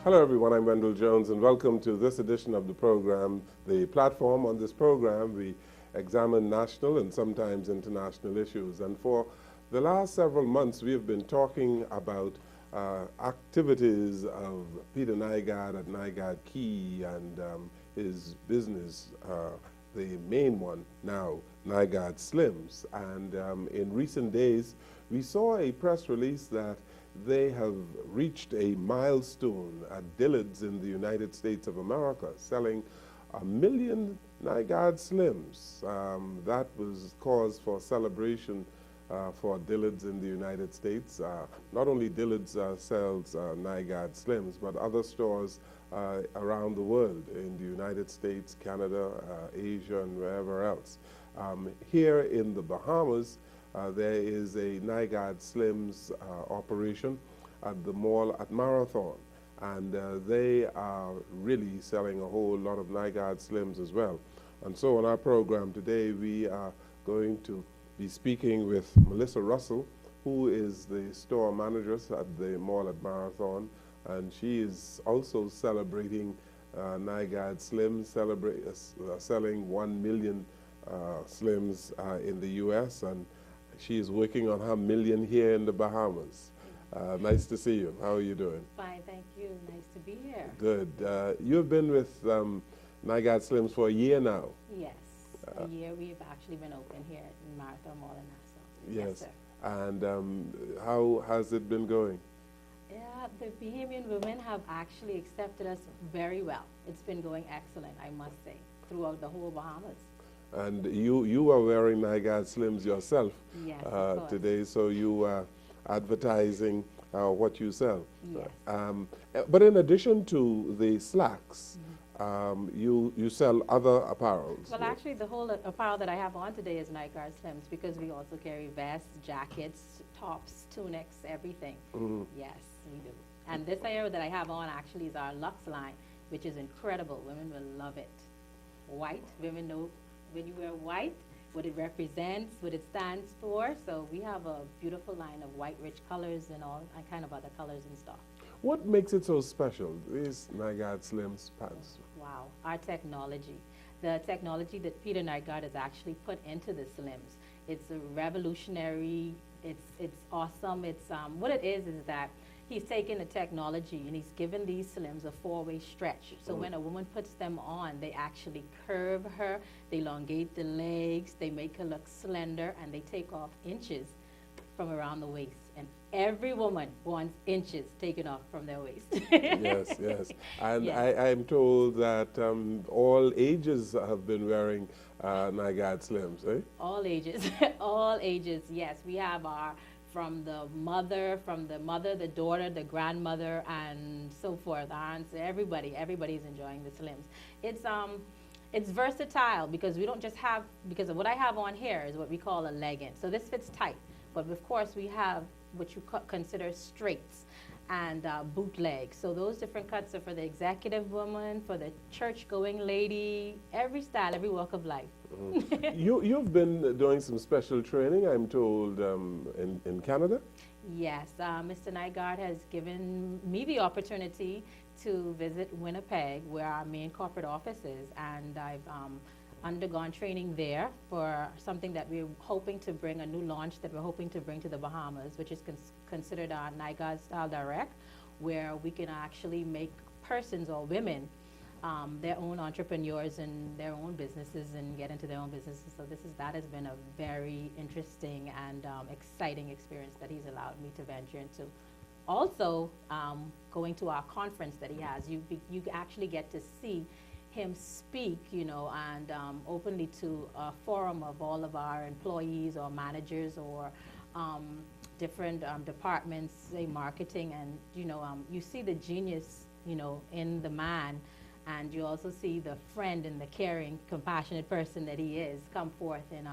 Hello everyone, I'm Wendall Jones and welcome to this edition of the program, The Platform. On this program we examine national and sometimes international issues, and for the last several months we have been talking about activities of Peter Nygaard at Nygaard Key and his business, the main one now, Nygaard Slims. And in recent days we saw a press release that they have reached a milestone at Dillard's in the United States of America, selling 1 million Nygaard Slims. That was cause for celebration for Dillard's in the United States. Not only Dillard's sells Nygaard Slims, but other stores around the world in the United States, Canada, Asia, and wherever else. Here in the Bahamas, there is a Nygaard Slims operation at the mall at Marathon, and they are really selling a whole lot of Nygaard Slims as well. And so on our program today we are going to be speaking with Melissa Russell, who is the store manager at the mall at Marathon, and she is also celebrating Nygaard Slims, selling 1 million Slims in the US, and she is working on her million here in the Bahamas. Nice to see you. How are you doing? Fine, thank you. Nice to be here. Good. You've been with Nygaard Slims for a year now. Yes, a year. We've actually been open here in Marathon Mall in Nassau. Yes. Sir. And how has it been going? Yeah, the Bahamian women have actually accepted us very well. It's been going excellent, I must say, throughout the whole Bahamas. And you are wearing Nygaard Slims yourself Yes, today, so you are advertising what you sell. Yes. But in addition to the slacks, you sell other apparels. Well, actually, the whole apparel that I have on today is Nygaard Slims, because we also carry vests, jackets, tops, tunics, everything. Yes, we do. And this area that I have on actually is our Luxe line, which is incredible. Women will love it. White, women know when you wear white, what it represents, what it stands for. So we have a beautiful line of white rich colors and all kind of other colors and stuff. What makes it so special, these Nygaard Slims pants? Wow, our technology. The technology that Peter Nygaard has actually put into the Slims. It's a revolutionary, it's awesome. It's what it is that he's taken the technology and he's given these Slims a four-way stretch. So when a woman puts them on, they actually curve her, they elongate the legs, they make her look slender, and they take off inches from around the waist. And every woman wants inches taken off from their waist. Yes, yes. And yes. I'm told that all ages have been wearing Nygaard Slims, eh? All ages, all ages, yes. We have our from the mother, the daughter, the grandmother, and so forth, aunts, everybody's enjoying the Slims. It's versatile because we don't just have, because of what I have on here is what we call a legging. So this fits tight, but of course we have what you consider straights and bootlegs. So those different cuts are for the executive woman, for the church-going lady, every style, every walk of life. You've been doing some special training, I'm told, in Canada? Yes, Mr. Nygaard has given me the opportunity to visit Winnipeg, where our main corporate office is, and I've undergone training there for something that we're hoping to bring, a new launch that we're hoping to bring to the Bahamas, which is considered our Nygaard Style Direct, where we can actually make persons or women their own entrepreneurs and their own businesses and get into their own businesses. So that has been a very interesting and exciting experience that he's allowed me to venture into. Also, going to our conference that he has, you actually get to see him speak, and openly to a forum of all of our employees or managers or different departments, say marketing, and you see the genius, in the man, and you also see the friend and the caring, compassionate person that he is come forth in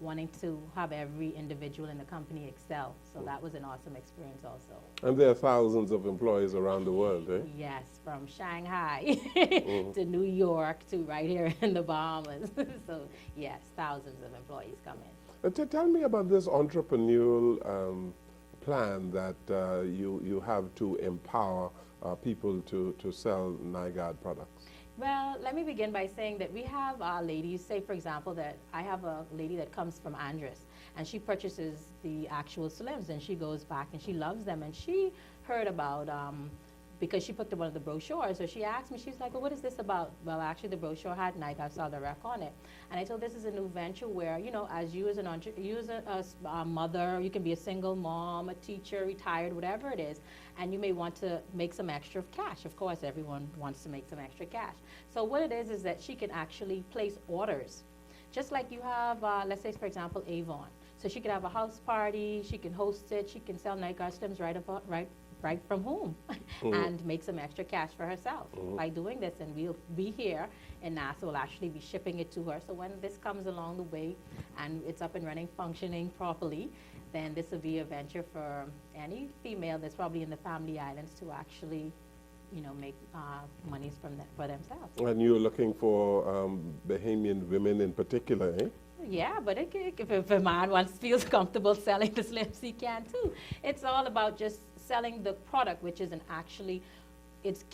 wanting to have every individual in the company excel. So that was an awesome experience also. And there are thousands of employees around the world, eh? Yes, from Shanghai to New York to right here in the Bahamas. So yes, thousands of employees come in. Tell me about this entrepreneurial plan that you have to empower people to sell NIGAD products? Well, let me begin by saying that we have ladies, say for example that I have a lady that comes from Andres and she purchases the actual Slims and she goes back and she loves them, and she heard about, because she picked up one of the brochures, so she asked me, she's like, well, what is this about? Well, actually the brochure had NIGAD Sell Direct on it. And I told this is a new venture where, you know, as you as an a mother, you can be a single mom, a teacher, retired, whatever it is, and you may want to make some extra cash. Of course, everyone wants to make some extra cash. So what it is that she can actually place orders. Just like you have, let's say, for example, Avon. So she could have a house party, she can host it, she can sell NIGAD Slims right from home and make some extra cash for herself by doing this. And we'll be here in NASA, we'll actually be shipping it to her. So when this comes along the way and it's up and running, functioning properly, then this will be a venture for any female that's probably in the Family Islands to actually, you know, make monies from that for themselves. And you're looking for Bahamian women in particular, eh? Yeah, but if a man feels comfortable selling the Slims, he can too. It's all about just selling the product, which is it's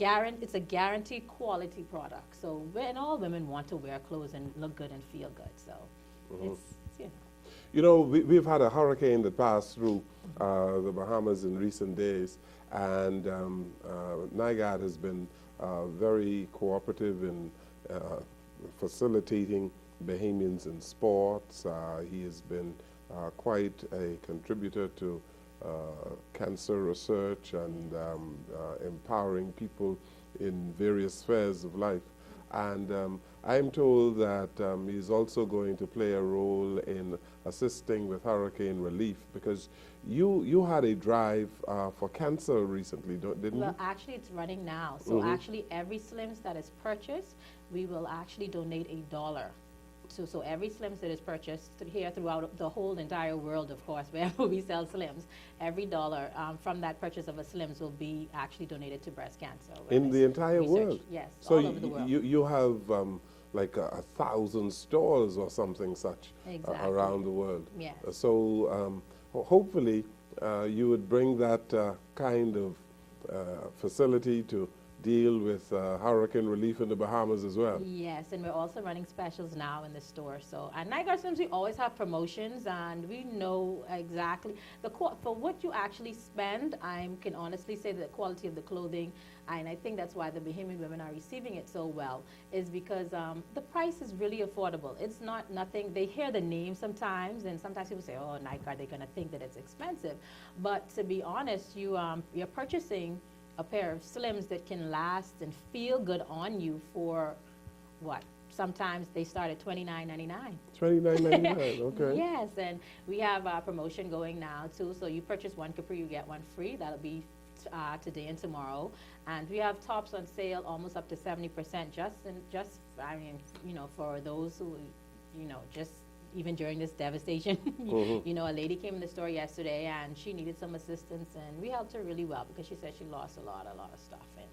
a guaranteed quality product. So when all women want to wear clothes and look good and feel good, so it's, you know. You know, we've had a hurricane that passed through the Bahamas in recent days, and NIGAD has been very cooperative in facilitating Bahamians in sports. He has been quite a contributor to cancer research and empowering people in various spheres of life. And I'm told that he's also going to play a role in assisting with hurricane relief, because you had a drive for cancer recently, didn't you? Well, actually, it's running now. So actually, every Slims that is purchased, we will actually donate $1. So every Slims that is purchased here throughout the whole entire world, of course, wherever we sell Slims, every dollar from that purchase of a Slims will be actually donated to breast cancer. In the entire world? Yes, so all over the world. You have like 1,000 stores or something such around the world. Yes. So hopefully you would bring that kind of facility to deal with hurricane relief in the Bahamas as well. Yes, and we're also running specials now in the store. So at NIGAD Slims, we always have promotions, and we know exactly for what you actually spend. I can honestly say that the quality of the clothing, and I think that's why the Bahamian women are receiving it so well, is because the price is really affordable. It's not nothing. They hear the name sometimes, and sometimes people say, "Oh, NIGAD," they're going to think that it's expensive. But to be honest, you're purchasing a pair of Slims that can last and feel good on you for what? Sometimes they start at $29.99. $29.99, okay. Yes, and we have a promotion going now too. So you purchase one capri, you get one free. That'll be today and tomorrow. And we have tops on sale almost up to 70%. I mean, you know, for those who, you know, just even during this devastation. You know, a lady came in the store yesterday and she needed some assistance, and we helped her really well because she said she lost a lot of stuff. And,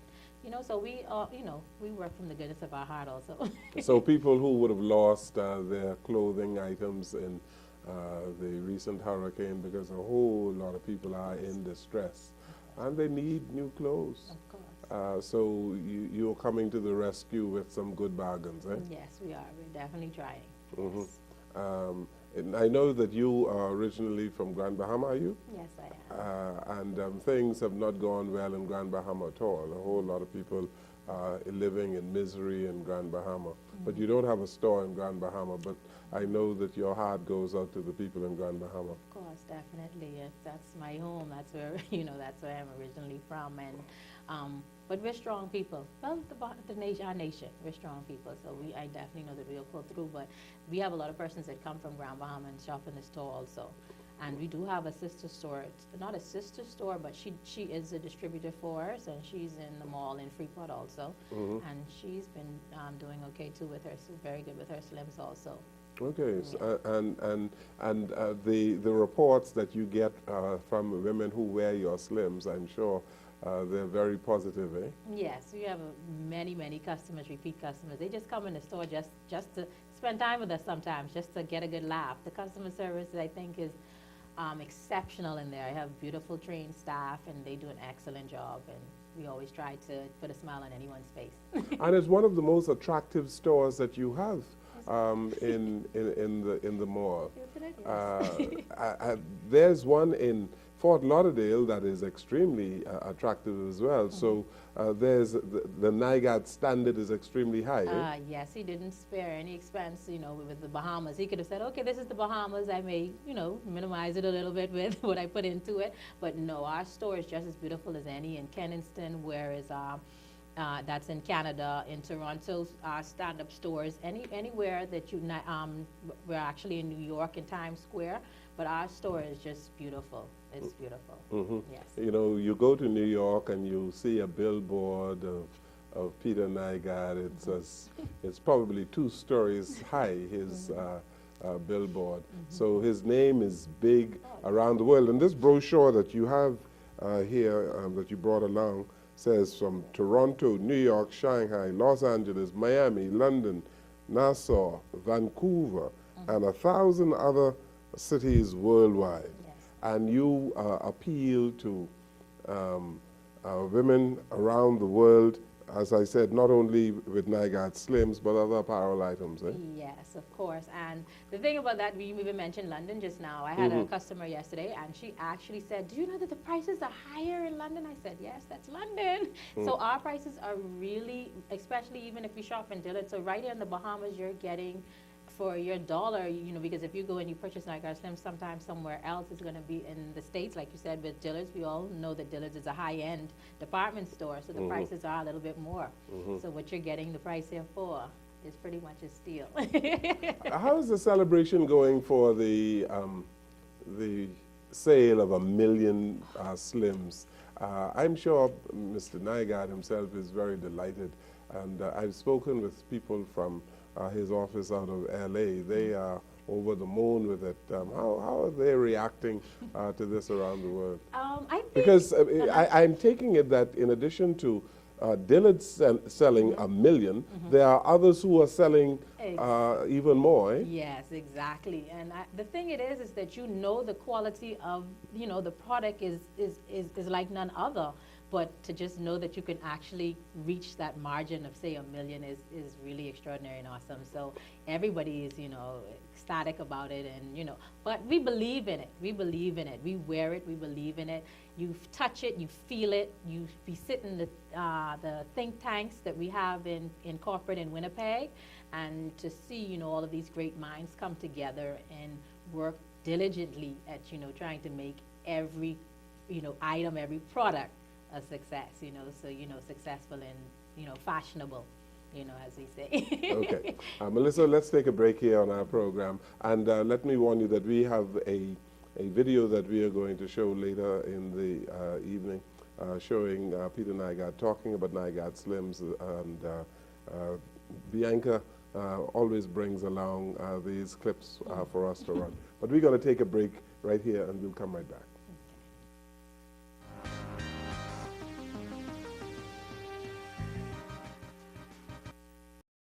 you know, so we, you know, we work from the goodness of our heart also. So people who would have lost their clothing items in the recent hurricane, because a whole lot of people are in distress and they need new clothes. Of course. So you're coming to the rescue with some good bargains, eh? Yes, we are. We're definitely trying. Yes. And I know that you are originally from Grand Bahama, are you? Yes, I am. And things have not gone well in Grand Bahama at all. A whole lot of people are living in misery in Grand Bahama. But you don't have a store in Grand Bahama, but I know that your heart goes out to the people in Grand Bahama. Of course, definitely. Yes, that's my home. That's where, you know, that's where I'm originally from. And but we're strong people. Well, our nation, we're strong people. So I definitely know that we'll pull through. But we have a lot of persons that come from Grand Bahama and shop in the store also. And we do have a sister store. It's not a sister store, but she is a distributor for us, and she's in the mall in Freeport also. And she's been doing okay too with her. So very good with her Slims also. Okay, so, and the reports that you get from women who wear your Slims, I'm sure they're very positive, eh? Yes, we have many customers, repeat customers. They just come in the store just to spend time with us sometimes, just to get a good laugh. The customer service, I think, is exceptional in there. I have beautiful trained staff, and they do an excellent job, and we always try to put a smile on anyone's face. And it's one of the most attractive stores that you have in the mall. There's one in Fort Lauderdale that is extremely attractive as well. So there's the NIGAD standard is extremely high. Yes, he didn't spare any expense, with the Bahamas. He could have said, okay, this is the Bahamas. I may, minimize it a little bit with what I put into it. But no, our store is just as beautiful as any in Kenniston, whereas that's in Canada, in Toronto, stand-up stores, anywhere that we're actually in New York in Times Square, but our store is just beautiful. It's beautiful. Mm-hmm. Yes. You go to New York and you see a billboard of Peter Nygaard. It's probably 2 stories high, his billboard. So his name is big around the world. And this brochure that you have here, that you brought along, says from Toronto, New York, Shanghai, Los Angeles, Miami, London, Nassau, Vancouver, and 1,000 other cities worldwide. Yes. And you appeal to women around the world, as I said, not only with Nygaard Slims, but other apparel items. Yes, of course. And the thing about that, we even mentioned London just now. I had a customer yesterday, and she actually said, do you know that the prices are higher in London? I said, yes, that's London. So our prices are really, especially even if you shop in Dillard, so right here in the Bahamas, you're getting for your dollar, because if you go and you purchase Nygaard Slim, sometimes somewhere else it's going to be in the States, like you said, with Dillard's. We all know that Dillard's is a high-end department store, so the prices are a little bit more. So what you're getting the price here for is pretty much a steal. How is the celebration going for the sale of 1 million Slims? I'm sure Mr. Nygaard himself is very delighted, and I've spoken with people from his office out of LA. They are over the moon with it. How are they reacting to this around the world? I think because I'm taking it that in addition to Dillard selling 1 million, there are others who are selling even more. Yes, exactly. And the thing it is that the quality of the product is like none other. But to just know that you can actually reach that margin of, say, 1 million is really extraordinary and awesome. So everybody is, ecstatic about it, and, but we believe in it. We believe in it. We wear it. We believe in it. You touch it. You feel it. You sit in the think tanks that we have in corporate in Winnipeg, and to see, all of these great minds come together and work diligently at, trying to make every, item, every product a success, so, successful and, fashionable, as we say. Okay. Melissa, let's take a break here on our program. And let me warn you that we have a video that we are going to show later in the evening showing Peter Nygaard talking about Nygaard Slims. And Bianca always brings along these clips for us to run. But we're going to take a break right here, and we'll come right back.